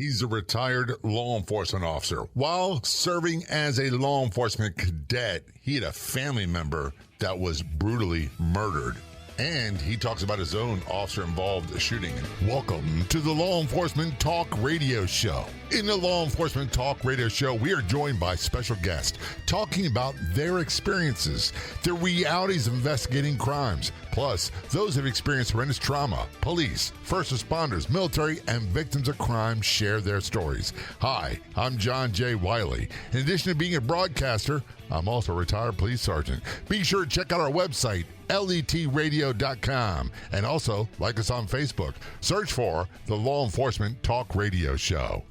He's a retired law enforcement officer. While serving as a law enforcement cadet, he had a family member that was brutally murdered. And he talks about his own officer-involved shooting. Welcome to the Law Enforcement Talk Radio Show. In the Law Enforcement Talk Radio Show, we are joined by special guests talking about their experiences, the realities of investigating crimes, plus those who have experienced horrendous trauma. Police, first responders, military, and victims of crime share their stories. Hi, I'm John J. Wiley. In addition to being a broadcaster, I'm also a retired police sergeant. Be sure to check out our website, letradio.com, and also like us on Facebook. Search for the Law Enforcement Talk Radio Show.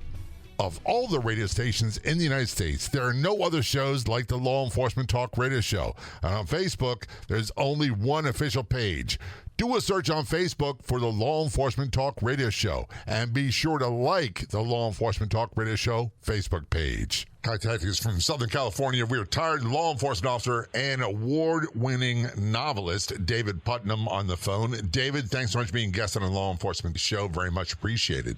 Of all the radio stations in the United States, there are no other shows like the Law Enforcement Talk Radio Show. And on Facebook, there's only one official page. Do a search on Facebook for the Law Enforcement Talk Radio Show, and be sure to like the Law Enforcement Talk Radio Show Facebook page. Contacting us from Southern California, we're retired law enforcement officer and award-winning novelist David Putnam on the phone. David, thanks so much for being a guest on the Law Enforcement Show. Very much appreciated.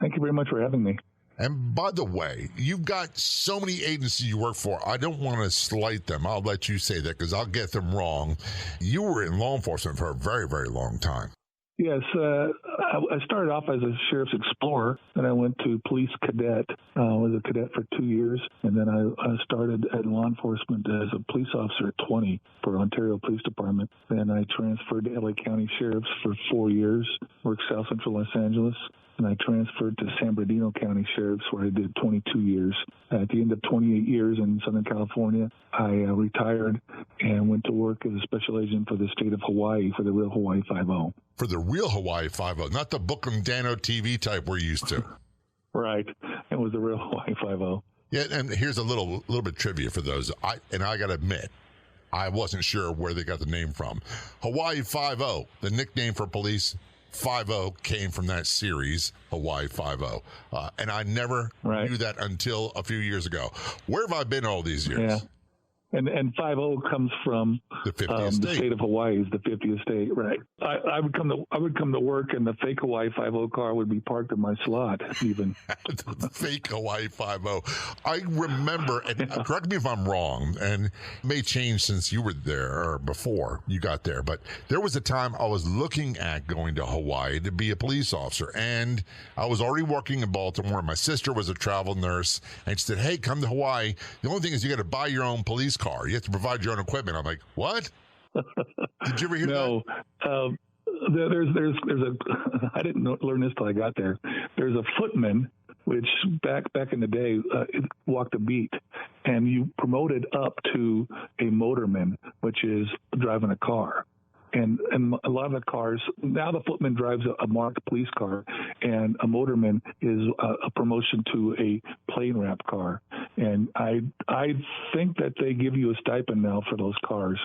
Thank you very much for having me. And by the way, you've got so many agencies you work for. I don't want to slight them. I'll let you say that because I'll get them wrong. You were in law enforcement for a very, very long time. Yes, I started off as a sheriff's explorer, then I went to police cadet. I was a cadet for 2 years, and then I started at law enforcement as a police officer at 20 for Ontario Police Department. Then I transferred to LA County Sheriff's for 4 years, worked South Central Los Angeles. And I transferred to San Bernardino County Sheriff's, where I did 22 years. At the end of 28 years in Southern California, I retired and went to work as a special agent for the state of Hawaii for the real Hawaii 5-0. For the real Hawaii 5-0, not the Bookham Dano TV type we're used to. Right. It was the real Hawaii 5-0. Yeah, and here's a little bit of trivia for those. I got to admit, I wasn't sure where they got the name from. Hawaii 5-0, the nickname for police. 5-0 came from that series, Hawaii 5-0. And I never knew that until a few years ago. Where have I been all these years? Yeah. And 5-0 comes from the 50th state. The state of Hawaii is the 50th state, right? I would come to work, and the fake Hawaii 5-0 car would be parked in my slot, even. The fake Hawaii 5-0. I remember, and correct me if I'm wrong, and it may change since you were there or before you got there, but there was a time I was looking at going to Hawaii to be a police officer, and I was already working in Baltimore. My sister was a travel nurse, and she said, "Hey, come to Hawaii. The only thing is you got to buy your own police car. You have to provide your own equipment." I'm like, what? Did you ever hear that? No. There's a, I didn't learn this till I got there. There's a footman, which back in the day, walked a beat, and you promoted up to a motorman, which is driving a car. And a lot of the cars, now the footman drives a marked police car, and a motorman is a promotion to a plane wrap car. And I think that they give you a stipend now for those cars.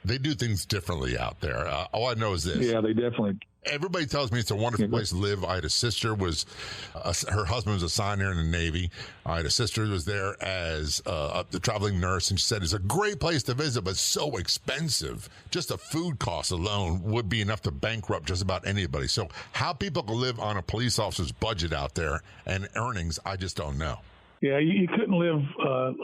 They do things differently out there. All I know is this. Yeah, they definitely. Everybody tells me it's a wonderful place to live. I had a sister her husband was assigned there in the Navy. I had a sister who was there as the traveling nurse, and she said it's a great place to visit, but so expensive. Just the food costs alone would be enough to bankrupt just about anybody. So how people can live on a police officer's budget out there and earnings, I just don't know. Yeah, you couldn't live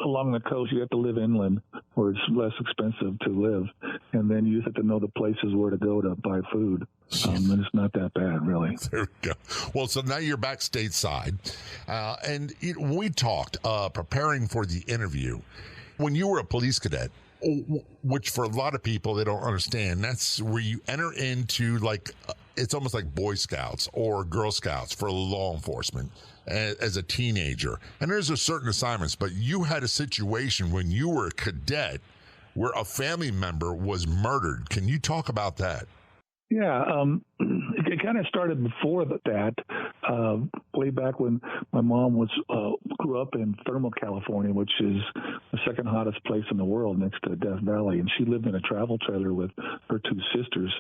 along the coast. You have to live inland, where it's less expensive to live. And then you just have to know the places where to go to buy food. And it's not that bad, really. There we go. Well, so now you're back stateside. And we talked, preparing for the interview, when you were a police cadet, which for a lot of people, they don't understand, that's where you enter into it's almost like Boy Scouts or Girl Scouts for law enforcement as a teenager. And there's a certain assignments, but you had a situation when you were a cadet where a family member was murdered. Can you talk about that? Yeah, it kind of started before that. Way back when my mom grew up in Thermal, California, which is the second hottest place in the world next to Death Valley, and she lived in a travel trailer with her two sisters,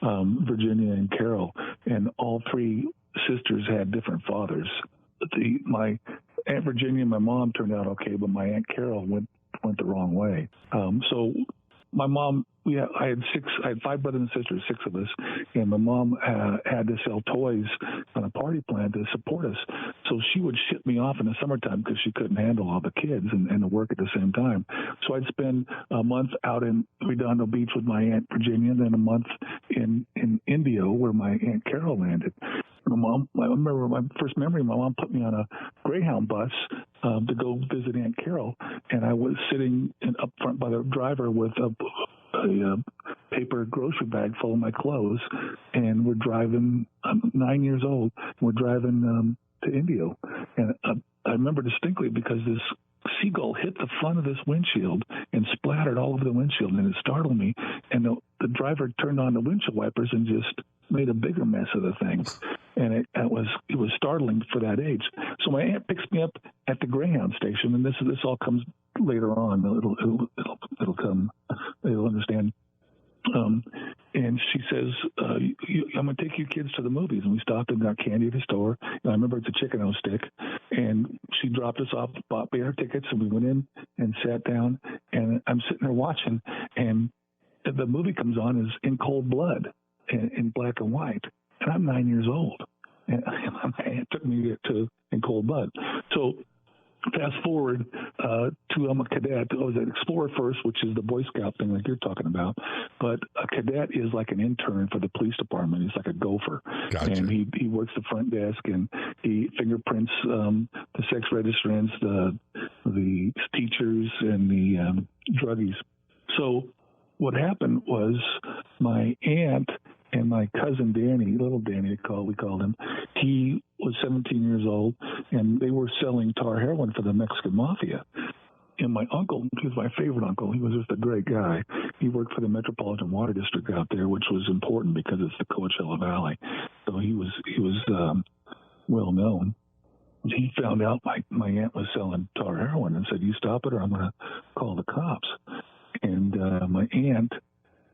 Virginia and Carol, and all three sisters had different fathers. My Aunt Virginia and my mom turned out okay, but my Aunt Carol went the wrong way. So my mom I had 5 brothers and sisters, 6 of us, and my mom had to sell toys on a party plan to support us. So she would ship me off in the summertime because she couldn't handle all the kids and the work at the same time. So I'd spend a month out in Redondo Beach with my Aunt Virginia, and then a month in Indio where my Aunt Carol landed. I remember my first memory, my mom put me on a Greyhound bus to go visit Aunt Carol, and I was sitting up front by the driver with a paper grocery bag full of my clothes, and we're driving. I'm 9 years old. We're driving to Indio, and I remember distinctly because this seagull hit the front of this windshield and splattered all over the windshield, and it startled me. And the driver turned on the windshield wipers and just made a bigger mess of the thing, and it was startling for that age. So my aunt picks me up at the Greyhound station, and this all comes later on. It'll come. They'll understand. And she says, I'm going to take you kids to the movies. And we stopped and got candy at the store. And I remember it's a Chicken-O stick. And she dropped us off, bought me our tickets, and we went in and sat down. And I'm sitting there watching, and the movie comes on is In Cold Blood, in black and white. And I'm 9 years old. And my aunt took me to In Cold Blood. So fast forward to I'm a cadet. I was an explorer first, which is the Boy Scout thing like you're talking about. But a cadet is like an intern for the police department. He's like a gopher. Gotcha. And he works the front desk, and he fingerprints the sex registrants, the teachers, and the druggies. So what happened was my aunt and my cousin Danny, little Danny, we called him, he was 17 years old, and they were selling tar heroin for the Mexican mafia. And my uncle, he was my favorite uncle, he was just a great guy. He worked for the Metropolitan Water District out there, which was important because it's the Coachella Valley. So he was well known. He found out my aunt was selling tar heroin and said, "You stop it or I'm going to call the cops." And my aunt,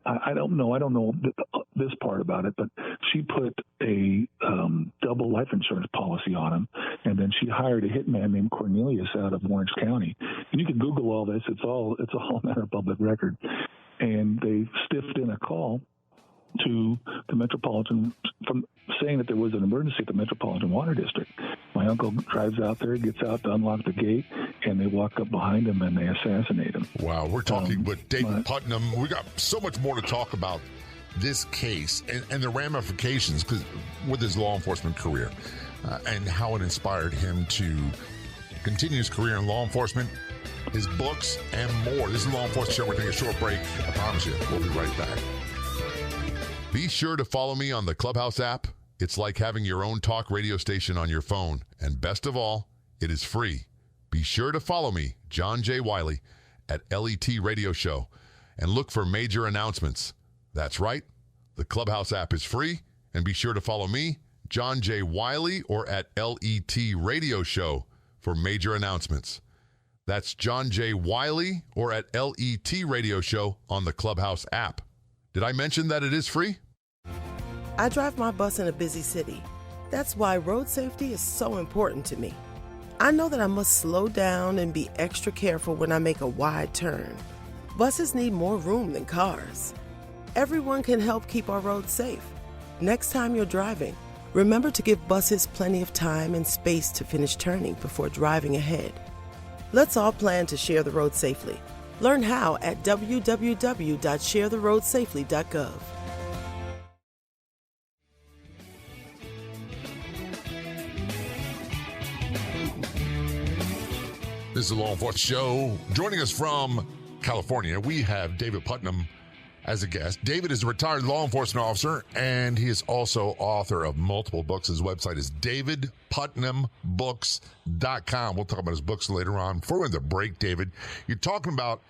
I don't know this part about it, but she put a double life insurance policy on him, and then she hired a hitman named Cornelius out of Orange County. And you can Google all this; it's all a matter of public record. And they stiffed in a call to the Metropolitan from saying that there was an emergency at the Metropolitan Water District. My uncle drives out there, gets out to unlock the gate, and they walk up behind him and they assassinate him. Wow, we're talking with David Putnam. We got so much more to talk about this case and the ramifications with his law enforcement career and how it inspired him to continue his career in law enforcement, his books, and more. This is Law Enforcement Show. We're taking a short break. I promise you, we'll be right back. Be sure to follow me on the Clubhouse app. It's like having your own talk radio station on your phone. And best of all, it is free. Be sure to follow me, John J. Wiley, at LET Radio Show, and look for major announcements. That's right. The Clubhouse app is free. And be sure to follow me, John J. Wiley, or at LET Radio Show for major announcements. That's John J. Wiley or at LET Radio Show on the Clubhouse app. Did I mention that it is free? I drive my bus in a busy city. That's why road safety is so important to me. I know that I must slow down and be extra careful when I make a wide turn. Buses need more room than cars. Everyone can help keep our roads safe. Next time you're driving, remember to give buses plenty of time and space to finish turning before driving ahead. Let's all plan to share the road safely. Learn how at www.sharetheroadsafely.gov. This is the Law Enforcement Show. Joining us from California, we have David Putnam as a guest. David is a retired law enforcement officer, and he is also author of multiple books. His website is davidputnambooks.com. We'll talk about his books later on. Before we end the break, David, you're talking about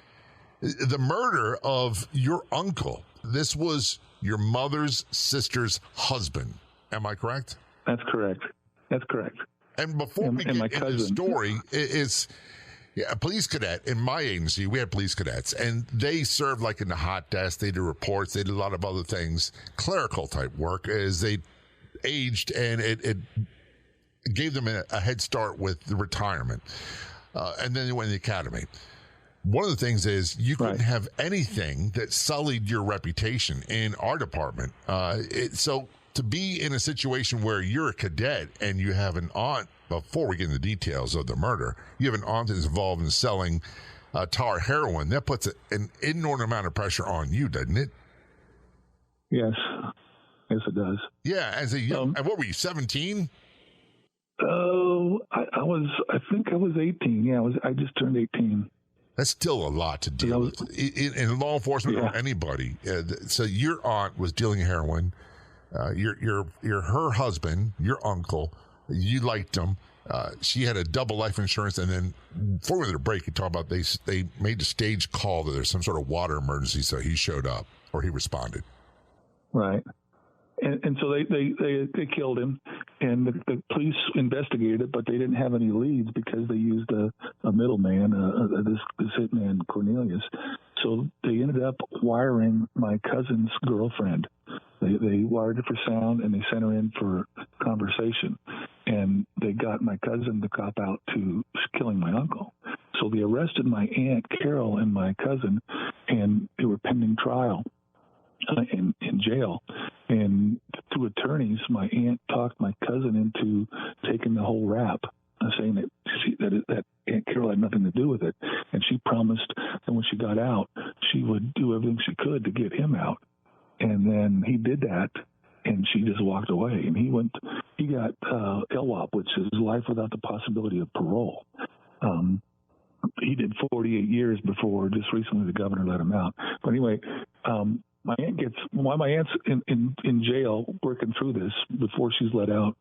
the murder of your uncle. This was your mother's sister's husband. Am I correct? That's correct. And before we get into the story, it's a police cadet in my agency. We had police cadets, and they served like in the hot desk. They did reports. They did a lot of other things, clerical type work as they aged, and it gave them a head start with the retirement. And then they went to the academy. one of the things is you couldn't have anything that sullied your reputation in our department. So to be in a situation where you're a cadet and you have an aunt, before we get into the details of the murder, you have an aunt that's involved in selling tar heroin, that puts an inordinate amount of pressure on you, doesn't it? Yes. Yes, it does. Yeah. As a young, what were you, 17? I think I was 18. Yeah, I just turned 18. That's still a lot to deal with in law enforcement or anybody. So your aunt was dealing heroin. You're her husband, your uncle. You liked him. She had a double life insurance, and then before we went to the break, you talk about they made a stage call that there's some sort of water emergency, so he showed up or he responded. Right. And so they killed him, and the police investigated it, but they didn't have any leads because they used a middleman, this hitman Cornelius. So they ended up wiring my cousin's girlfriend. They wired her for sound, and they sent her in for conversation. And they got my cousin to cop out to killing my uncle. So they arrested my aunt Carol and my cousin, and they were pending trial in jail. And through attorneys, my aunt talked my cousin into taking the whole rap, saying that Aunt Carol had nothing to do with it. And she promised that when she got out, she would do everything she could to get him out. And then he did that, and she just walked away. And he got LWOP, which is life without the possibility of parole. He did 48 years before just recently the governor let him out. But anyway, my aunt's in jail working through this before she's let out.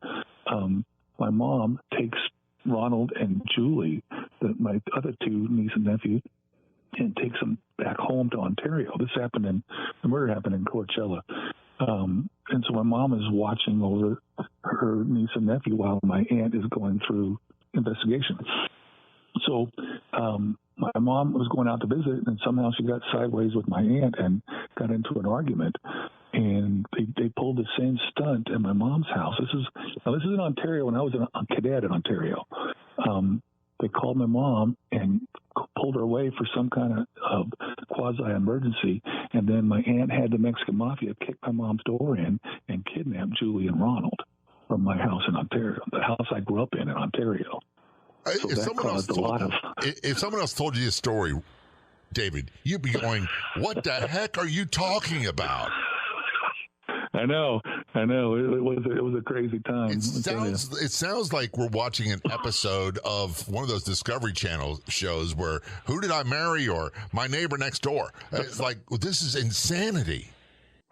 My mom takes Ronald and Julie, my other two niece and nephew, and takes them back home to Ontario. The murder happened in Coachella. And so my mom is watching over her niece and nephew while my aunt is going through investigation. So my mom was going out to visit, and somehow she got sideways with my aunt and got into an argument. And they pulled the same stunt at my mom's house. This is in Ontario when I was a cadet in Ontario. They called my mom and pulled her away for some kind of quasi-emergency. And then my aunt had the Mexican mafia kick my mom's door in and kidnap Julie and Ronald from my house in Ontario, the house I grew up in Ontario. So if someone else told you this story, David, you'd be going, what the heck are you talking about? I know. It was a crazy time. It sounds like we're watching an episode of one of those Discovery Channel shows where Who Did I Marry or My Neighbor Next Door. It's like, well, this is insanity.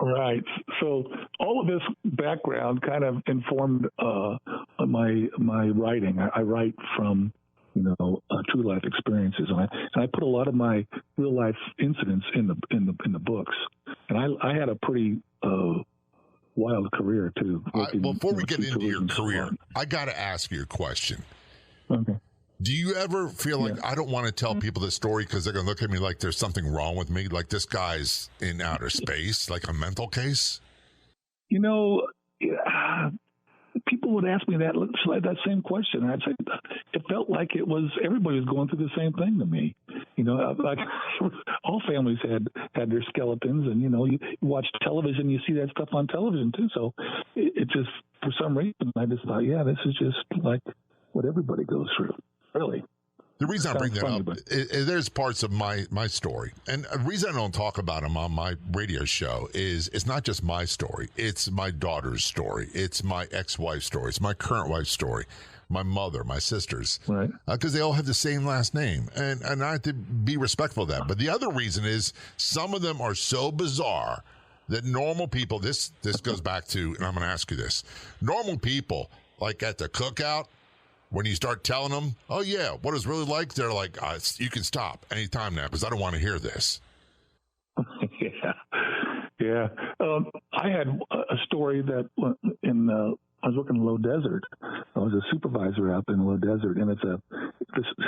Right. So all of this background kind of informed my writing. I write from true life experiences, and I put a lot of my real life incidents in the books. And I had a pretty wild career too. Before we get into your career, I got to ask you a question. Okay. Do you ever feel like I don't want to tell people this story because they're going to look at me like there's something wrong with me, like this guy's in outer space, like a mental case? People would ask me that same question. And I'd say it felt like everybody was going through the same thing to me. Like all families had their skeletons, and you watch television, you see that stuff on television too. So it just, for some reason, I just thought, this is just like what everybody goes through. Really. The reason I bring that up, there's parts of my story. And the reason I don't talk about them on my radio show is it's not just my story. It's my daughter's story. It's my ex-wife's story. It's my current wife's story. My mother, my sisters. Right. Because they all have the same last name. And I have to be respectful of that. But the other reason is some of them are so bizarre that normal people, this goes back to, and I'm going to ask you this, normal people, like at the cookout, when you start telling them, oh, yeah, what it's really like, they're like, you can stop anytime now because I don't want to hear this. Yeah. I had a story that I was working in Low Desert. I was a supervisor out in Low Desert, and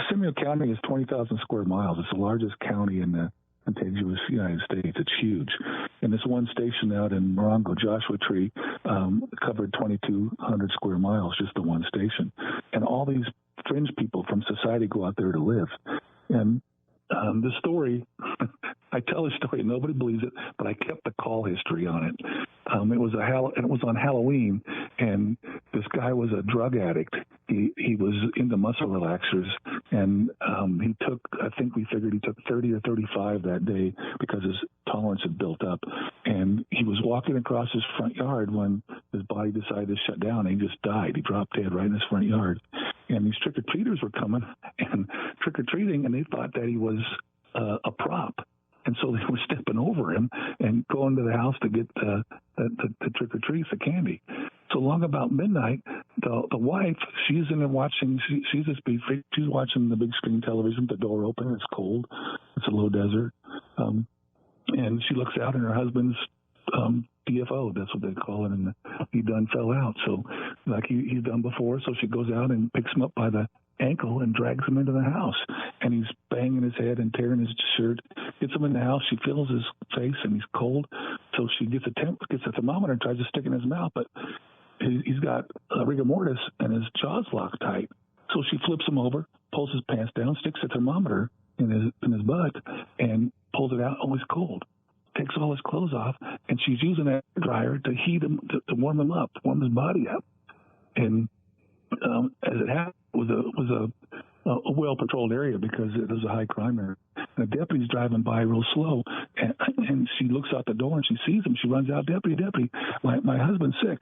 Seminole County is 20,000 square miles. It's the largest county in the contiguous United States. It's huge. And this one station out in Morongo, Joshua Tree, covered 2,200 square miles, just the one station. And all these fringe people from society go out there to live. And The story, I tell the story, nobody believes it, but I kept the call history on it. It was on Halloween, and this guy was a drug addict. He was into muscle relaxers, and I think we figured he took 30 or 35 that day because his tolerance had built up. And he was walking across his front yard when his body decided to shut down, and he just died. He dropped dead right in his front yard. And these trick-or-treaters were coming and trick-or-treating, and they thought that he was a prop. And so they were stepping over him and going to the house to get the trick-or-treats, the candy. So long about midnight, the wife, she's in there watching, she's a speed freak. She's watching the big screen television, the door open, it's cold, it's a low desert. And she looks out and her husband's DFO, that's what they call it, and he done fell out. So like he's done before, so she goes out and picks him up by the ankle and drags him into the house. And he's banging his head and tearing his shirt, gets him in the house. She feels his face and he's cold. So she gets a thermometer and tries to stick it in his mouth, but he's got rigor mortis and his jaw's locked tight. So she flips him over, pulls his pants down, sticks a thermometer in his butt and pulls it out. Oh, he's cold. Takes all his clothes off, and she's using that dryer to heat him, to warm him up, warm his body up. And as it happened, it was a well-patrolled area because it was a high crime area. And the deputy's driving by real slow, and she looks out the door and she sees him. She runs out, deputy, my husband's sick.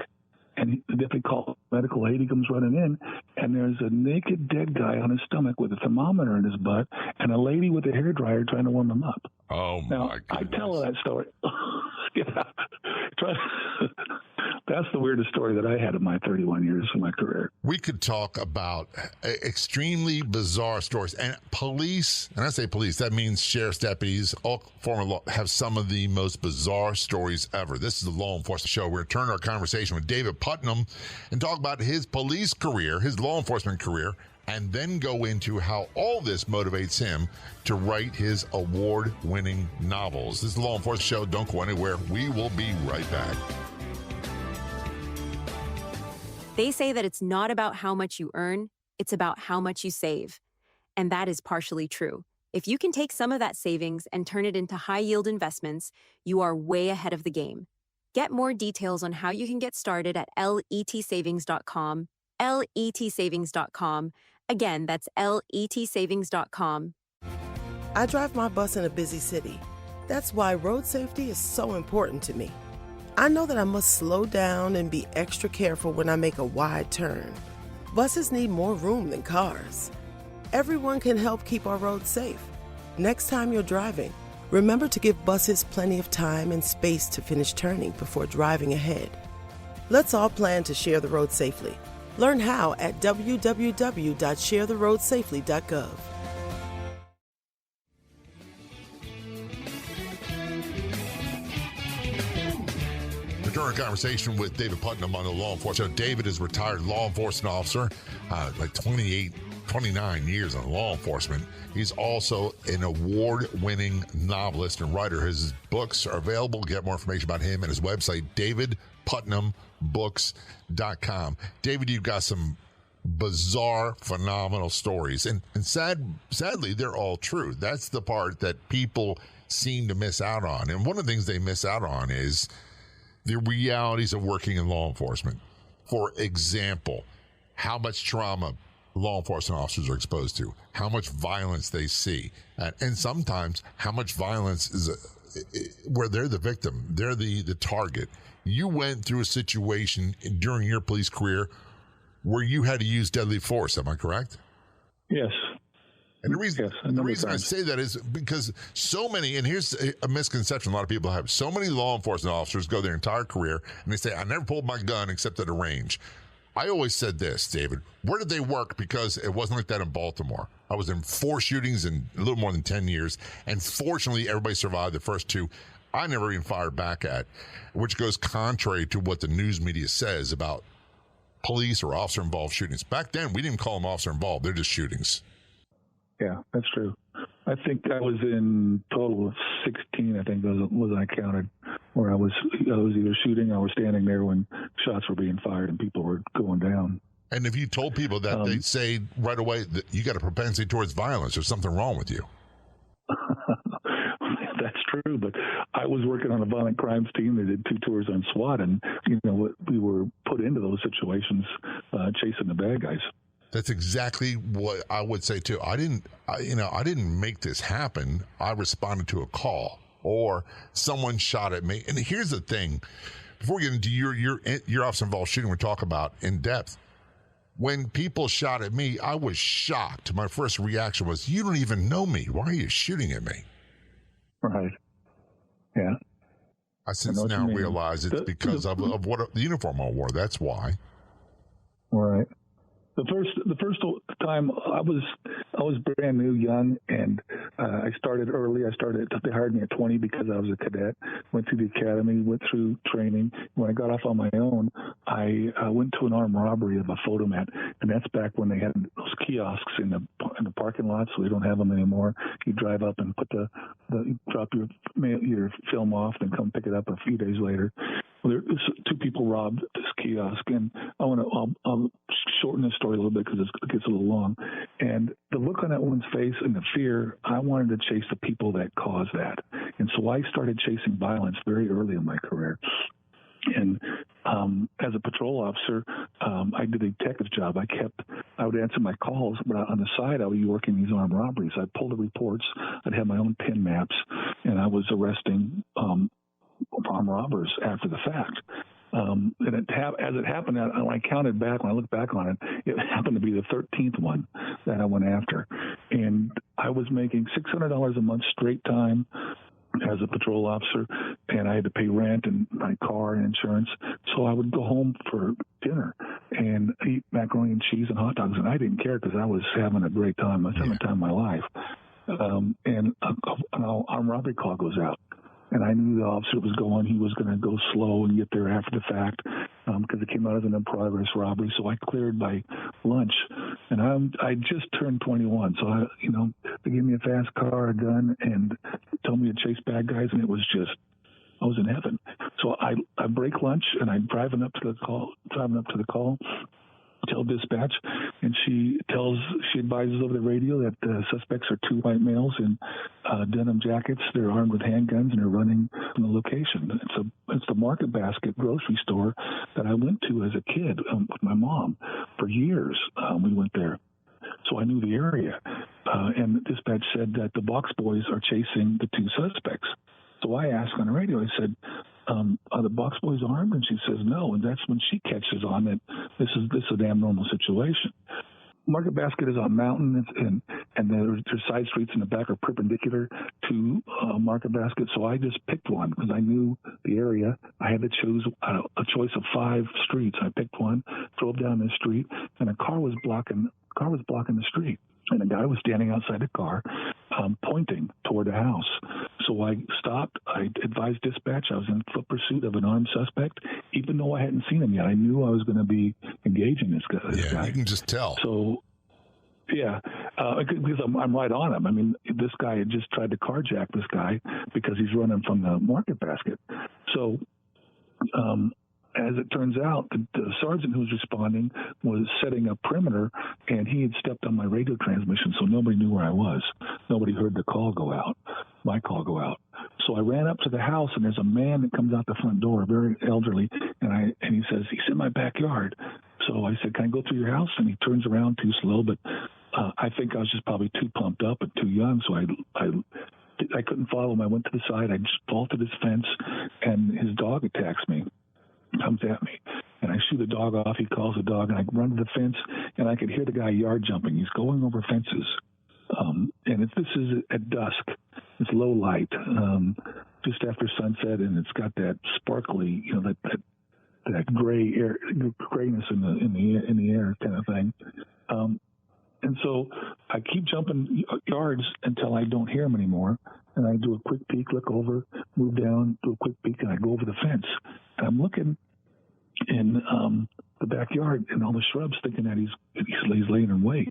And the deputy calls medical aid. He comes running in, and there's a naked dead guy on his stomach with a thermometer in his butt, and a lady with a hairdryer trying to warm him up. Oh, now, my goodness. I tell her that story. Yeah. That's the weirdest story that I had in my 31 years of my career. We could talk about extremely bizarre stories. And police, and I say police, that means sheriff's deputies, all former law, have some of the most bizarre stories ever. This is the Law Enforcement Show. We're turning our conversation with David Putnam and talk about his police career, his law enforcement career, and then go into how all this motivates him to write his award-winning novels. This is the Law Enforcement Show. Don't go anywhere. We will be right back. They say that it's not about how much you earn, it's about how much you save. And that is partially true. If you can take some of that savings and turn it into high-yield investments, you are way ahead of the game. Get more details on how you can get started at letsavings.com. letsavings.com. Again, that's letsavings.com. I drive my bus in a busy city. That's why road safety is so important to me. I know that I must slow down and be extra careful when I make a wide turn. Buses need more room than cars. Everyone can help keep our roads safe. Next time you're driving, remember to give buses plenty of time and space to finish turning before driving ahead. Let's all plan to share the road safely. Learn how at www.sharetheroadsafely.gov. During a conversation with David Putnam on the Law Enforcement Show. David is a retired law enforcement officer, like 29 years in law enforcement. He's also an award-winning novelist and writer. His books are available. Get more information about him at his website, davidputnambooks.com. David, you've got some bizarre, phenomenal stories. And sadly, they're all true. That's the part that people seem to miss out on. And one of the things they miss out on is the realities of working in law enforcement. For example, how much trauma law enforcement officers are exposed to, how much violence they see, and sometimes how much violence is where they're the victim, they're the target. You went through a situation during your police career where you had to use deadly force, am I correct? Yes. And the reason I say that is because so many, and here's a misconception a lot of people have, so many law enforcement officers go their entire career and they say, I never pulled my gun except at a range. I always said this, David, where did they work? Because it wasn't like that in Baltimore. I was in 4 shootings in a little more than 10 years, and fortunately everybody survived the first 2. I never even fired back at, which goes contrary to what the news media says about police or officer-involved shootings. Back then, we didn't call them officer-involved. They're just shootings. Yeah, that's true. I think I was in total of 16, I think was I counted, where I was either shooting or standing there when shots were being fired and people were going down. And if you told people that, they'd say right away that you got a propensity towards violence, there's something wrong with you. true, but I was working on a violent crimes team. They did 2 tours on SWAT, and we were put into those situations chasing the bad guys. That's exactly what I would say too. I didn't make this happen. I responded to a call, or someone shot at me. And here's the thing: before we get into your officer involved shooting, we talk about in depth. When people shot at me, I was shocked. My first reaction was, "You don't even know me. Why are you shooting at me?" Right. Yeah. I since now realize it's because of what the uniform I wore. That's why. All right. The first time I was brand new, young, and I started early. They hired me at 20 because I was a cadet. Went through the academy, went through training. When I got off on my own, I went to an armed robbery of a photomat, and that's back when they had those kiosks in the parking lot. So we don't have them anymore. You drive up and put drop your film off, and come pick it up a few days later. Well, 2 people robbed this kiosk, and I'll shorten the story a little bit because it gets a little long. And the look on that woman's face and the fear, I wanted to chase the people that caused that. And so I started chasing violence very early in my career. And as a patrol officer, I did a detective job. I would answer my calls, but on the side, I would be working these armed robberies. I'd pull the reports. I'd have my own pin maps, and I was arresting armed robbers after the fact. And as it happened, when I counted back, when I look back on it, it happened to be the 13th one that I went after. And I was making $600 a month straight time as a patrol officer, and I had to pay rent and my car and insurance. So I would go home for dinner and eat macaroni and cheese and hot dogs, and I didn't care because I was having a great time. I was having the time of my life. And an armed robbery call goes out. And I knew the officer was he was going to go slow and get there after the fact because it came out as an in-progress robbery. So I cleared by lunch, and I just turned 21. So they gave me a fast car, a gun, and told me to chase bad guys, and I was in heaven. So I break lunch, and I'm driving up to the call, tell dispatch, and she advises over the radio that the suspects are 2 white males in denim jackets. They're armed with handguns, and they're running from the location. It's the Market Basket grocery store that I went to as a kid with my mom for years. We went there, so I knew the area. And the dispatch said that the Box Boys are chasing the 2 suspects. So I asked on the radio, I said, are the Box Boys armed? And she says no. And that's when she catches on that this is a damn normal situation. Market Basket is on a mountain, and there's side streets in the back are perpendicular to Market Basket. So I just picked one because I knew the area. I had to choose a choice of 5 streets. I picked one, drove down the street, and a car was blocking the street. And a guy was standing outside the car, pointing toward the house. So I stopped. I advised dispatch I was in foot pursuit of an armed suspect, even though I hadn't seen him yet. I knew I was going to be engaging this guy. You can just tell. So, yeah, because I'm right on him. I mean, this guy had just tried to carjack this guy because he's running from the Market Basket. So, as it turns out, the sergeant who was responding was setting a perimeter, and he had stepped on my radio transmission, so nobody knew where I was. Nobody heard my call go out. So I ran up to the house, and there's a man that comes out the front door, very elderly, and he says, he's in my backyard. So I said, can I go through your house? And he turns around too slow, but I think I was just probably too pumped up and too young, so I couldn't follow him. I went to the side. I just vaulted his fence, and his dog attacks me. Comes at me, and I shoot the dog off. He calls the dog, and I run to the fence, and I could hear the guy yard jumping. He's going over fences, and this is at dusk. It's low light, just after sunset, and it's got that sparkly, that grayness in the air kind of thing. And so I keep jumping yards until I don't hear him anymore. And I do a quick peek, look over, move down, do a quick peek, and I go over the fence. And I'm looking in the backyard and all the shrubs, thinking that he's laying in wait.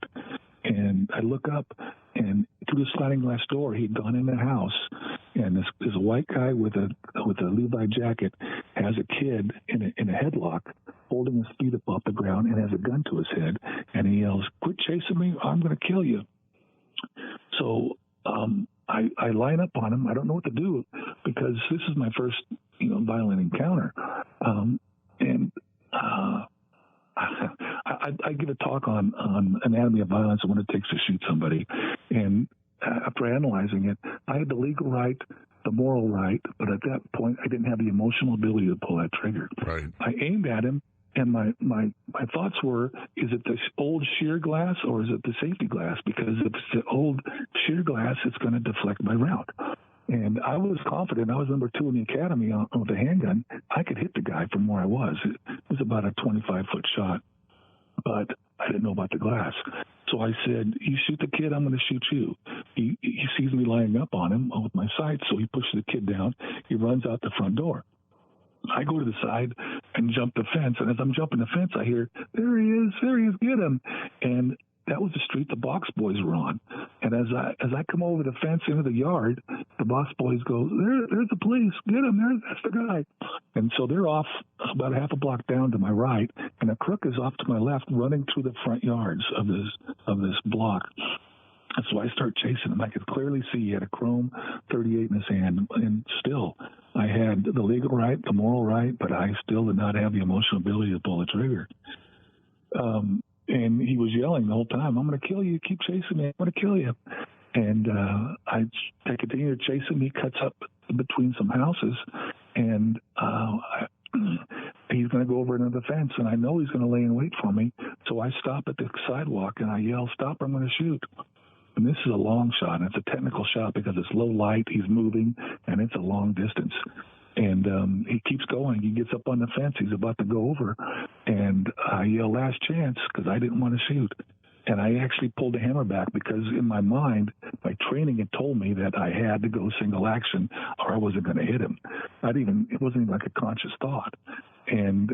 And I look up, and through the sliding glass door, he'd gone in the house. And there's a white guy with a Levi jacket, has a kid in a headlock, holding his feet up off the ground, and has a gun to his head. And he yells, "Quit chasing me! I'm going to kill you!" So I line up on him. I don't know what to do because this is my first, violent encounter. I give a talk on anatomy of violence and what it takes to shoot somebody. And after analyzing it, I had the legal right, the moral right, but at that point, I didn't have the emotional ability to pull that trigger. Right. I aimed at him, and my thoughts were, is it the old sheer glass or is it the safety glass? Because if it's the old sheer glass, it's going to deflect my round. And I was confident. I was number 2 in the academy with a handgun. I could hit the guy from where I was. It was about a 25-foot shot, but I didn't know about the glass. So I said, you shoot the kid, I'm going to shoot you. He sees me lining up on him with my sights, so he pushes the kid down. He runs out the front door. I go to the side and jump the fence, and as I'm jumping the fence, I hear, there he is, get him. And that was the street the box boys were on. And as I come over the fence into the yard, the box boys go, there's the police, get him, that's the guy. And so they're off about half a block down to my right, and a crook is off to my left running through the front yards of this block. And so I start chasing him. I could clearly see he had a chrome 38 in his hand, and still I had the legal right, the moral right, but I still did not have the emotional ability to pull the trigger. And he was yelling the whole time, I'm going to kill you. Keep chasing me. I'm going to kill you. And I continue to chase him. He cuts up between some houses, and he's going to go over another fence, and I know he's going to lay in wait for me. So I stop at the sidewalk, and I yell, stop, or I'm going to shoot. And this is a long shot, and it's a technical shot because it's low light, he's moving, and it's a long distance. And he keeps going. He gets up on the fence. He's about to go over. And I yell, last chance, because I didn't want to shoot. And I actually pulled the hammer back because in my mind, my training had told me that I had to go single action or I wasn't going to hit him. It wasn't even like a conscious thought. And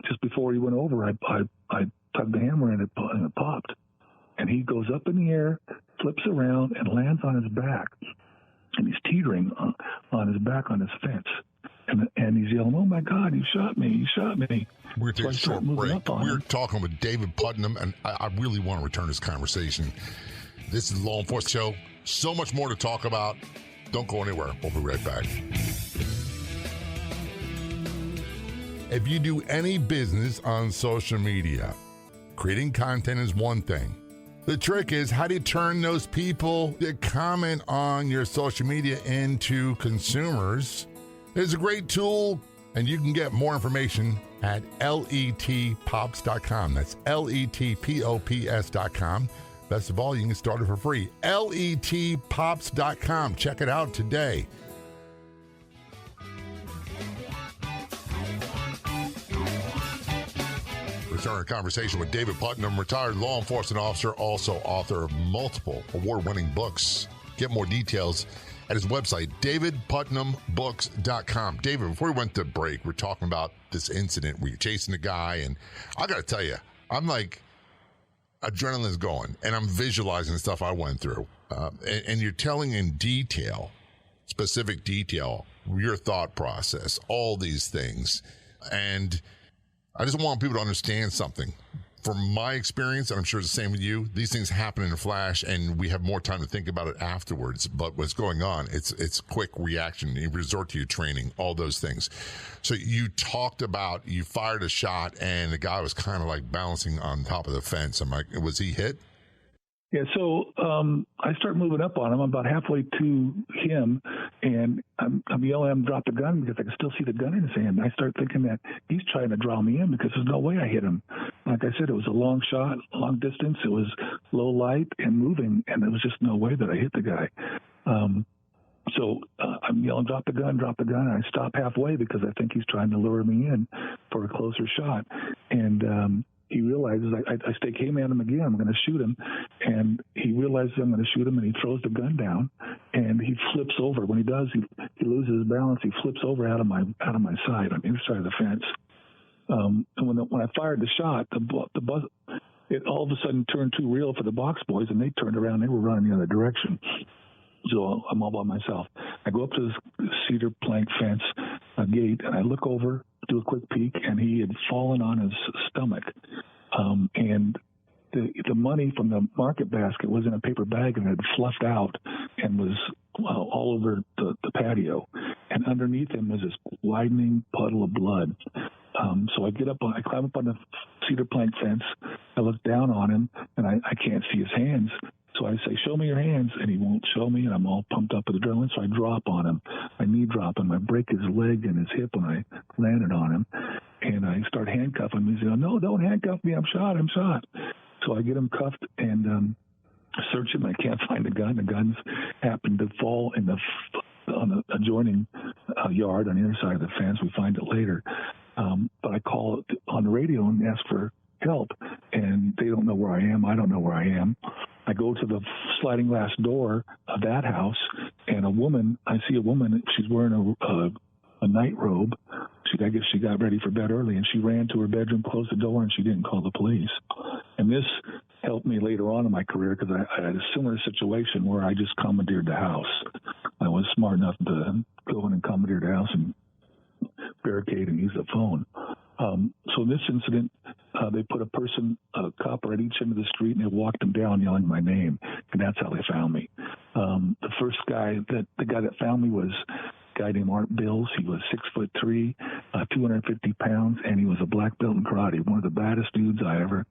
just before he went over, I tugged the hammer and it popped. And he goes up in the air, flips around, and lands on his back. And he's teetering on his back on his fence. And he's yelling, oh, my God, you shot me. We're going to take a short break. We're talking with David Putnam, and I really want to return this conversation. This is Law Enforcement Show. So much more to talk about. Don't go anywhere. We'll be right back. If you do any business on social media, creating content is one thing. The trick is, how do you turn those people that comment on your social media into consumers? It's a great tool, and you can get more information at letpops.com. That's letpops.com. Best of all, you can start it for free. letpops.com. Check it out today. Return a conversation with David Putnam, retired law enforcement officer, also author of multiple award-winning books. Get more details at his website, davidputnambooks.com. David, before we went to break, we're talking about this incident where you're chasing the guy, and I got to tell you, I'm like, adrenaline's going, and I'm visualizing the stuff I went through. And you're telling in detail, specific detail, your thought process, all these things. And I just want people to understand something. From my experience, and I'm sure it's the same with you, these things happen in a flash, and we have more time to think about it afterwards. But what's going on, it's quick reaction. You resort to your training, all those things. So you talked about, you fired a shot, and the guy was kind of like balancing on top of the fence. I'm like, was he hit? Yeah, so I start moving up on him. I'm about halfway to him, and I'm yelling at him, drop the gun, because I can still see the gun in his hand. I start thinking that he's trying to draw me in because there's no way I hit him. Like I said, it was a long shot, long distance. It was low light and moving, and there was just no way that I hit the guy. So I'm yelling, drop the gun, and I stop halfway because I think he's trying to lure me in for a closer shot. And he realizes I stake aim at him again. I'm going to shoot him, and he realizes I'm going to shoot him, and he throws the gun down, and he flips over. When he does, he loses his balance. He flips over out of my side on the other side of the fence. And when I fired the shot, the buzz, it all of a sudden turned too real for the box boys, and they turned around. They were running the other direction. So I'm all by myself. I go up to this cedar plank fence gate, and I look over, do a quick peek, and he had fallen on his stomach. And the money from the market basket was in a paper bag and had fluffed out and was all over the patio, and underneath him was this widening puddle of blood. So I climb up on the cedar plank fence. I look down on him, and I can't see his hands. So I say, "Show me your hands," and he won't show me, and I'm all pumped up with adrenaline. So I drop on him. I knee drop him. I break his leg and his hip when I landed on him, and I start handcuffing him. He's going, "No, don't handcuff me. I'm shot. So I get him cuffed and search him. I can't find the gun. The guns happened to fall on the adjoining yard on the other side of the fence. We find it later. But I call on the radio and ask for help, and they don't know where I am. I don't know where I am. I go to the sliding glass door of that house, and I see a woman. She's wearing a night robe. I guess she got ready for bed early, and she ran to her bedroom, closed the door, and she didn't call the police. And this helped me later on in my career because I had a similar situation where I just commandeered the house. I was smart enough to go in and commandeer the house and barricade and use the phone. So in this incident, they put a copper at each end of the street, and they walked him down yelling my name, and that's how they found me. The guy that found me was a guy named Art Bills. He was 6'3", 250 pounds, and he was a black belt in karate, one of the baddest dudes I ever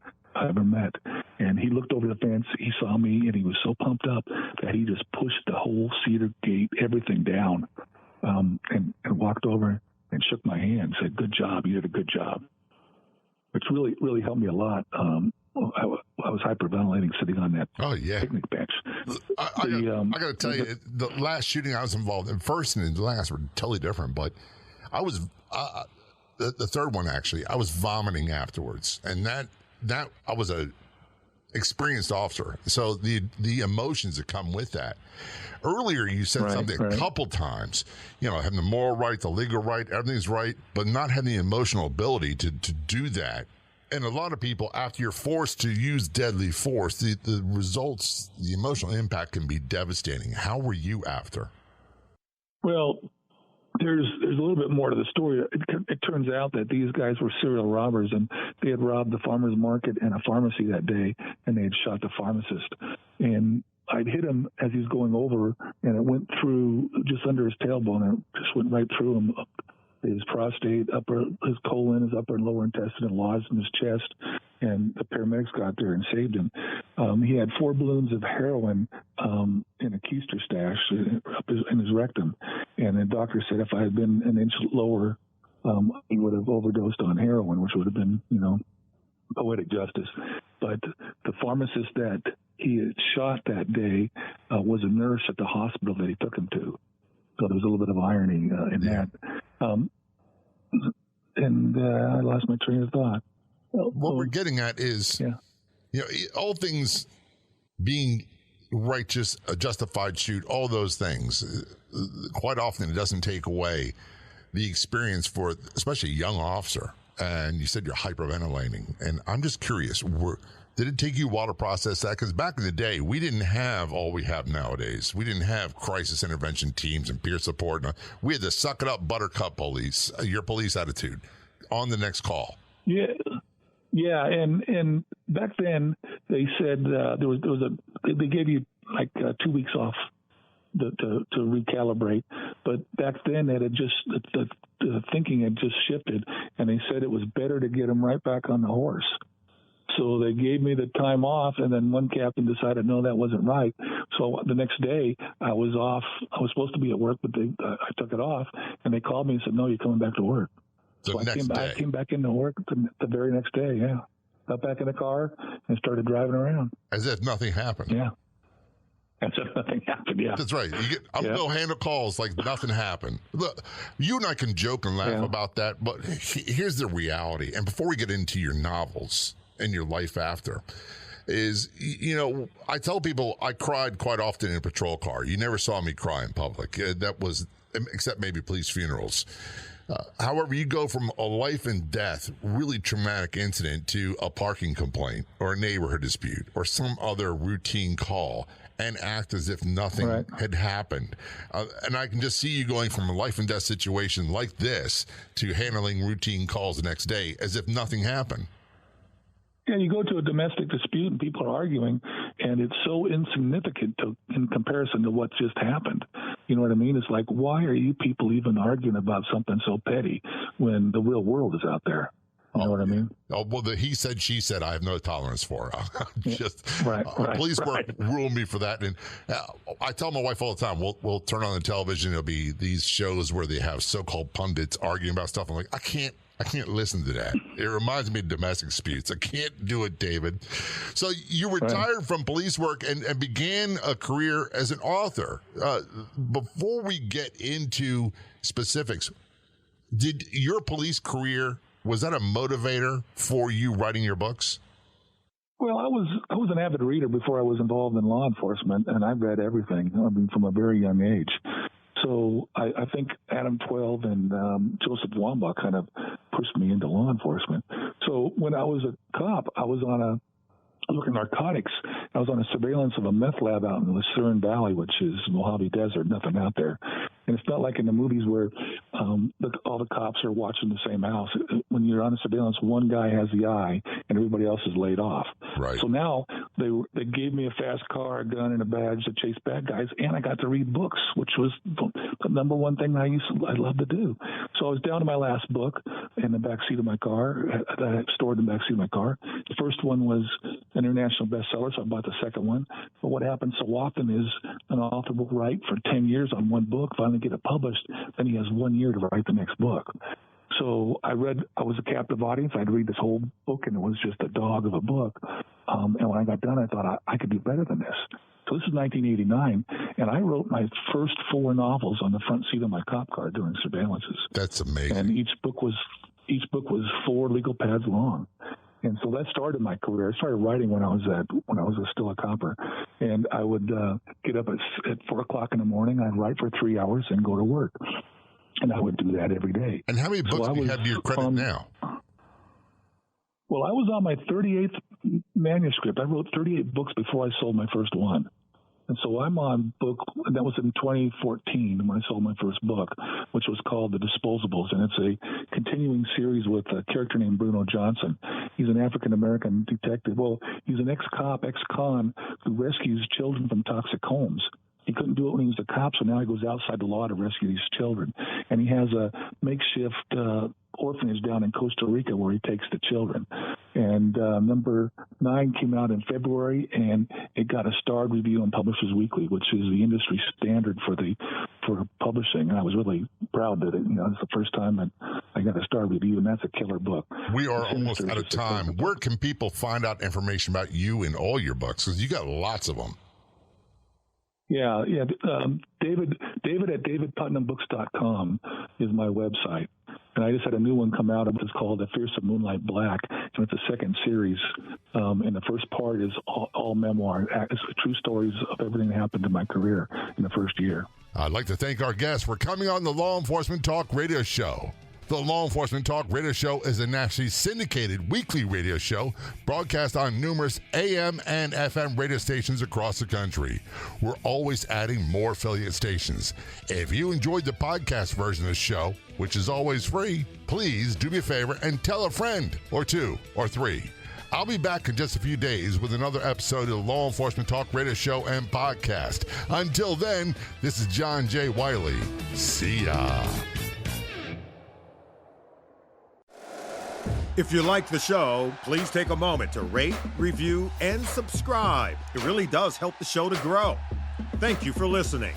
met. And he looked over the fence, he saw me, and he was so pumped up that he just pushed the whole cedar gate, everything down, and walked over and shook my hand, said, "Good job, you did a good job," which really, really helped me a lot. I was hyperventilating sitting on that picnic bench. I got to tell you, the last shooting I was involved in, first and the last were totally different, but I was, the third one actually, I was vomiting afterwards. And that I was a experienced officer. So the emotions that come with that. Earlier, you said something a couple times, having the moral right, the legal right, everything's right, but not having the emotional ability to do that. And a lot of people, after you're forced to use deadly force, the results, the emotional impact can be devastating. How were you after? Well, there's a little bit more to the story. It turns out that these guys were serial robbers, and they had robbed the farmer's market and a pharmacy that day, and they had shot the pharmacist. And I'd hit him as he was going over, and it went through just under his tailbone, and it just went right through him. His prostate, his colon, his upper and lower intestine, and lodged in his chest, and the paramedics got there and saved him. He had 4 balloons of heroin in a keister stash up in his rectum, and the doctor said if I had been an inch lower, he would have overdosed on heroin, which would have been, poetic justice. But the pharmacist that he had shot that day was a nurse at the hospital that he took him to. So there was a little bit of irony in that. I lost my train of thought. What we're getting at is, all things being righteous, a justified shoot, all those things, quite often it doesn't take away the experience for especially a young officer. And you said you're hyperventilating. And I'm just curious, did it take you a while to process that? Because back in the day, we didn't have all we have nowadays. We didn't have crisis intervention teams and peer support. We had the suck it up, buttercup police, your police attitude, on the next call. Yeah, and back then they said they gave you like 2 weeks off to recalibrate. But back then it had just the thinking had just shifted, and they said it was better to get them right back on the horse. So they gave me the time off, and then one captain decided, no, that wasn't right. So the next day I was off. I was supposed to be at work, but I took it off, and they called me and said, no, you're coming back to work. So I came back into work the very next day, yeah. Got back in the car and started driving around. As if nothing happened. Yeah. As if nothing happened, yeah. That's right. I'm going to handle calls like nothing happened. Look, you and I can joke and laugh about that, but here's the reality. And before we get into your novels and your life after, is, I tell people I cried quite often in a patrol car. You never saw me cry in public. That was, except maybe police funerals. However, you go from a life and death, really traumatic incident to a parking complaint or a neighborhood dispute or some other routine call and act as if nothing had happened. And I can just see you going from a life and death situation like this to handling routine calls the next day as if nothing happened. Yeah, you go to a domestic dispute and people are arguing, and it's so insignificant in comparison to what just happened. You know what I mean? It's like, why are you people even arguing about something so petty when the real world is out there? You know what I mean? Oh, well, the he said, she said, I have no tolerance for. Just right, police work ruined me for that. And I tell my wife all the time, we'll turn on the television. There'll be these shows where they have so-called pundits arguing about stuff. I'm like, I can't listen to that. It reminds me of domestic disputes. I can't do it, David. So you retired from police work and began a career as an author. Before we get into specifics, did your police career, was that a motivator for you writing your books? Well, I was an avid reader before I was involved in law enforcement, and I read everything. I mean, from a very young age. So I think Adam 12 and Joseph Wambach kind of pushed me into law enforcement. So when I was a cop, I was on looking at narcotics. I was on a surveillance of a meth lab out in the Lucerne Valley, which is Mojave Desert, nothing out there. And it's not like in the movies where all the cops are watching the same house. When you're on a surveillance, one guy has the eye and everybody else is laid off. Right. So now they gave me a fast car, a gun, and a badge to chase bad guys, and I got to read books, which was the number one thing I loved to do. So I was down to my last book in the backseat of my car that I stored in the backseat of my car. The first one was an international bestseller, so I bought the second one. But what happens so often is an author will write for 10 years on one book, finally get it published, then he has 1 year to write the next book. So I was a captive audience. I'd read this whole book, and it was just a dog of a book. And when I got done, I thought I could do better than this. So this is 1989, and I wrote my first 4 novels on the front seat of my cop car during surveillances. That's amazing. And each book was 4 legal pads long. And so that started my career. I started writing when I was still a copper, and I would get up at 4 o'clock in the morning. I'd write for 3 hours and go to work, and I would do that every day. And how many books do you have to your credit now? Well, I was on my 38th manuscript. I wrote 38 books before I sold my first one. And so I'm on book, and that was in 2014 when I sold my first book, which was called The Disposables. And it's a continuing series with a character named Bruno Johnson. He's an African-American detective. Well, he's an ex-cop, ex-con who rescues children from toxic homes. He couldn't do it when he was a cop, so now he goes outside the law to rescue these children. And he has a makeshift orphanage down in Costa Rica where he takes the children. And number 9 came out in February, and it got a starred review in Publishers Weekly, which is the industry standard for publishing. And I was really proud that it's the first time that I got a starred review, and that's a killer book. We are almost out of time. Where can people find out information about you and all your books? Because you got lots of them. Yeah. David at davidputnambooks.com is my website. And I just had a new one come out. It's called The Fearsome Moonlight Black. And it's a second series. And the first part is all memoir. It's true stories of everything that happened in my career in the first year. I'd like to thank our guests for coming on the Law Enforcement Talk Radio Show. The Law Enforcement Talk Radio Show is a nationally syndicated weekly radio show broadcast on numerous AM and FM radio stations across the country. We're always adding more affiliate stations. If you enjoyed the podcast version of the show, which is always free, please do me a favor and tell a friend or 2 or 3. I'll be back in just a few days with another episode of the Law Enforcement Talk Radio Show and Podcast. Until then, this is John J. Wiley. See ya. If you like the show, please take a moment to rate, review, and subscribe. It really does help the show to grow. Thank you for listening.